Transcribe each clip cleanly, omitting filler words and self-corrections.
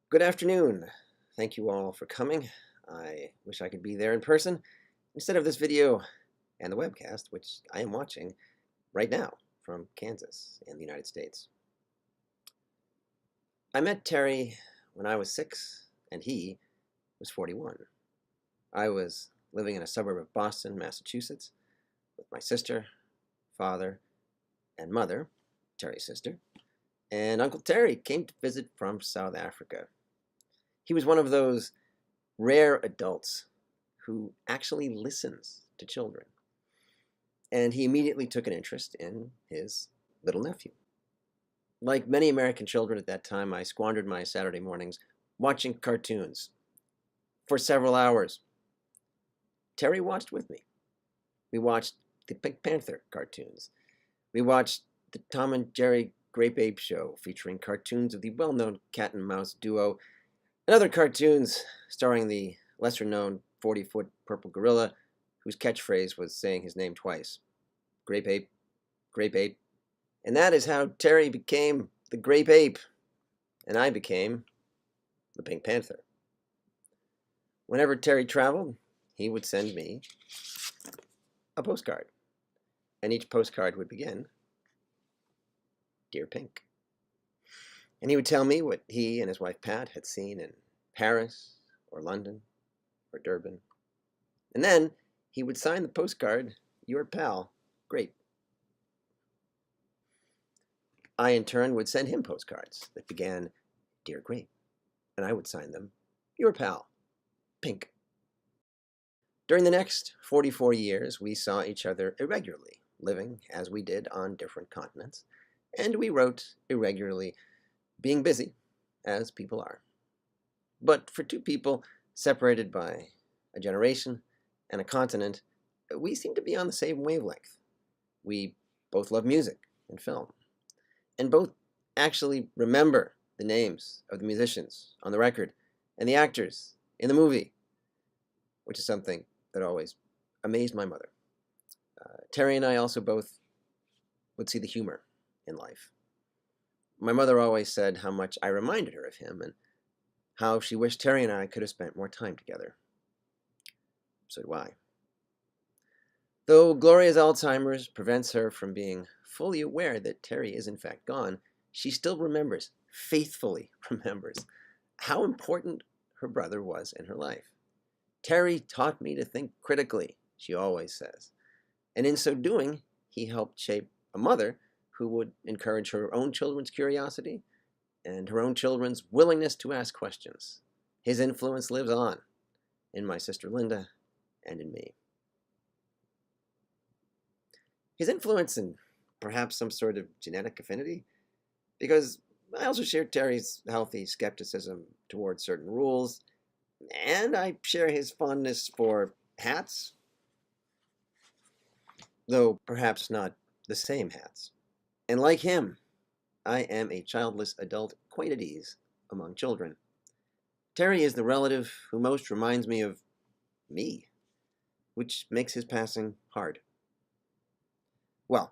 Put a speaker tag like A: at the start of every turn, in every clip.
A: Good afternoon. Thank you all for coming. I wish I could be there in person instead of this video and the webcast, which I am watching right now from Kansas in the United States. I met Terry when I was 6 and he was 41. I was living in a suburb of Boston, Massachusetts, with my sister, father, and mother, Terry's sister, and Uncle Terry came to visit from South Africa. He was one of those rare adults who actually listens to children. And he immediately took an interest in his little nephew. Like many American children at that time, I squandered my Saturday mornings watching cartoons for several hours. Terry watched with me. We watched the Pink Panther cartoons. We watched the Tom and Jerry Grape Ape Show, featuring cartoons of the well-known cat and mouse duo, and other cartoons starring the lesser-known 40-foot purple gorilla whose catchphrase was saying his name twice. Grape Ape, Grape Ape. And that is how Terry became the Grape Ape, and I became the Pink Panther. Whenever Terry traveled, he would send me a postcard, and each postcard would begin, Dear Pink. And he would tell me what he and his wife Pat had seen in Paris or London or Durban. And then he would sign the postcard, Your Pal, Grape. I, in turn, would send him postcards that began, Dear Grape, and I would sign them, Your Pal, Pink. During the next 44 years, we saw each other irregularly, living as we did on different continents, and we wrote irregularly, being busy, as people are. But for two people separated by a generation and a continent, we seem to be on the same wavelength. We both love music and film, and both actually remember the names of the musicians on the record and the actors in the movie, which is something that always amazed my mother. Terry and I also both would see the humor in life. My mother always said how much I reminded her of him and how she wished Terry and I could have spent more time together. So do I. Though Gloria's Alzheimer's prevents her from being fully aware that Terry is in fact gone, she still remembers, faithfully remembers, how important her brother was in her life. Terry taught me to think critically, she always says. And in so doing, he helped shape a mother who would encourage her own children's curiosity and her own children's willingness to ask questions. His influence lives on in my sister Linda and in me. His influence and perhaps some sort of genetic affinity, because I also share Terry's healthy skepticism towards certain rules, and I share his fondness for hats, though perhaps not the same hats. And like him, I am a childless adult quite at ease among children. Terry is the relative who most reminds me of me, which makes his passing hard. Well,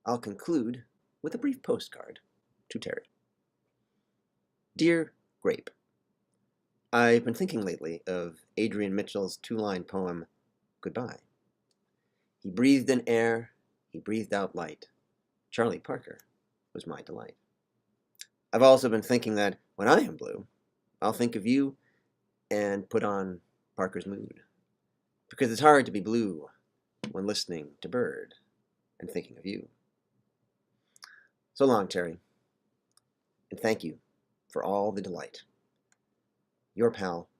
A: I'll conclude with a brief postcard to Terry. Dear Grape, I've been thinking lately of Adrian Mitchell's two-line poem, Goodbye. He breathed in air, he breathed out light. Charlie Parker was my delight. I've also been thinking that when I am blue, I'll think of you and put on Parker's Mood. Because it's hard to be blue when listening to Bird and thinking of you. So long, Terry, and thank you for all the delight. Your pal,